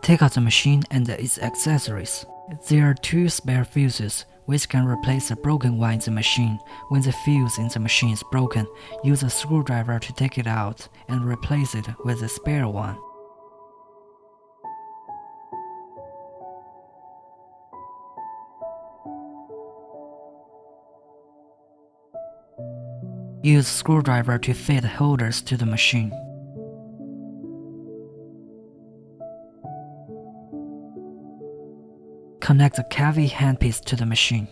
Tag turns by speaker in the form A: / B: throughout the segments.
A: Take out the machine and its accessories. There are 2 spare fuses, which can replace the broken one in the machine. When the fuse in the machine is broken, use a screwdriver to take it out and replace it with a spare one. Use screwdriver to fit holders to the machine. Connect the Cavi handpiece to the machine.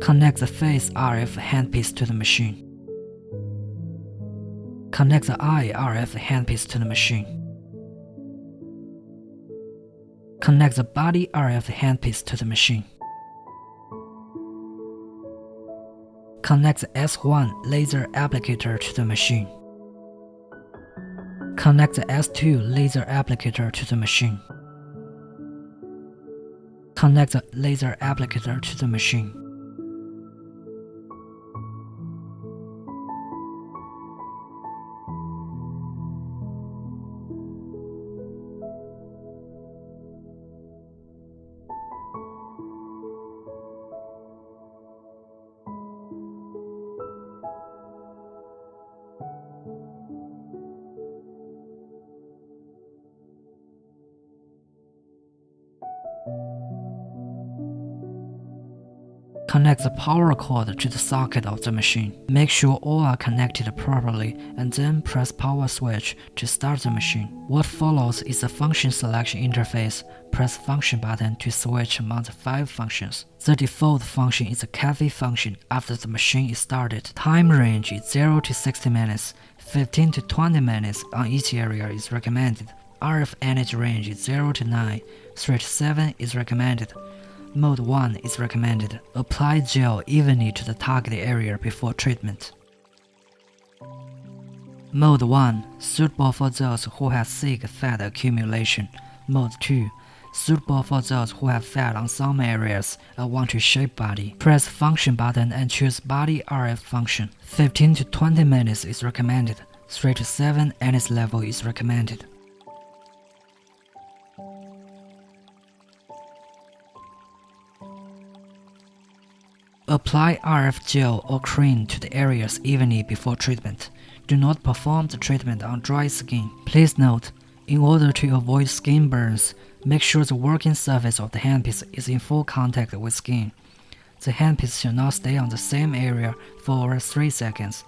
A: Connect the phase RF handpiece to the machine. Connect the eye RF handpiece to the machine. Connect the body RF handpiece to the machine. Connect the S1 laser applicator to the machine. Connect the S2 laser applicator to the machine. Connect the laser applicator to the machine. Connect the power cord to the socket of the machine. Make sure all are connected properly and then press power switch to start the machine. What follows is a function selection interface. Press function button to switch among the 5 functions. The default function is a Cavi function after the machine is started. Time range is 0 to 60 minutes. 15 to 20 minutes on each area is recommended. RF energy range is 0 to 9. 3 to 7 is recommended. Mode 1 is recommended. Apply gel evenly to the target area before treatment. Mode 1, suitable for those who have thick fat accumulation. Mode 2, suitable for those who have fat on some areas and want to shape body. Press function button and choose body RF function. 15 to 20 minutes is recommended. 3 to 7 NS level is recommended. Apply RF gel or cream to the areas evenly before treatment. Do not perform the treatment on dry skin. Please note, in order to avoid skin burns, make sure the working surface of the handpiece is in full contact with skin. The handpiece should not stay on the same area for over 3 seconds.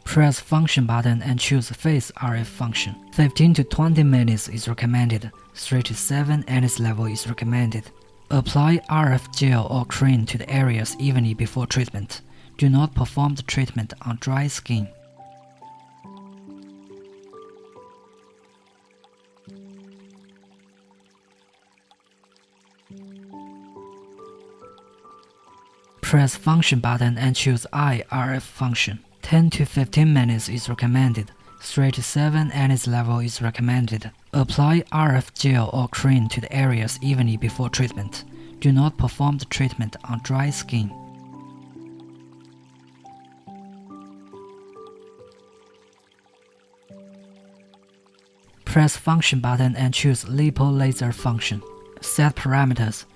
A: Press function button and choose phase RF function. 15 to 20 minutes is recommended. 3 to 7 NS level is recommended. Apply RF gel or cream to the areas evenly before treatment. Do not perform the treatment on dry skin. Press function button and choose eye RF function. 10 to 15 minutes is recommended. 3 to 7 NS level is recommended. Apply RF gel or cream to the areas evenly before treatment. Do not perform the treatment on dry skin. Press function button and choose Lipo laser function. Set parameters.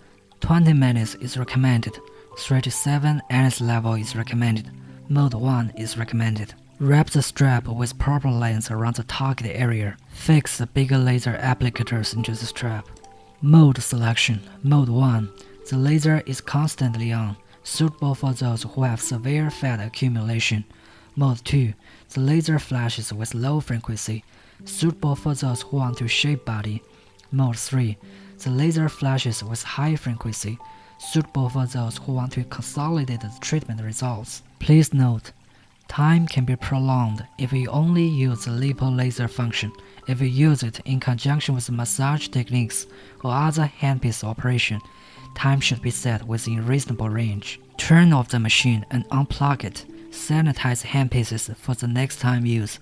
A: 20 minutes is recommended. 3 to 7 NS level is recommended. Mode 1 is recommended. Wrap the strap with proper length around the target area. Fix the bigger laser applicators into the strap. Mode selection. Mode 1. The laser is constantly on, suitable for those who have severe fat accumulation. Mode 2. The laser flashes with low frequency, suitable for those who want to shape body. Mode 3. The laser flashes with high frequency, suitable for those who want to consolidate the treatment results. Please note, time can be prolonged if you only use the Lipo laser function. If you use it in conjunction with massage techniques or other handpiece operation, time should be set within reasonable range. Turn off the machine and unplug it. Sanitize handpieces for the next time use.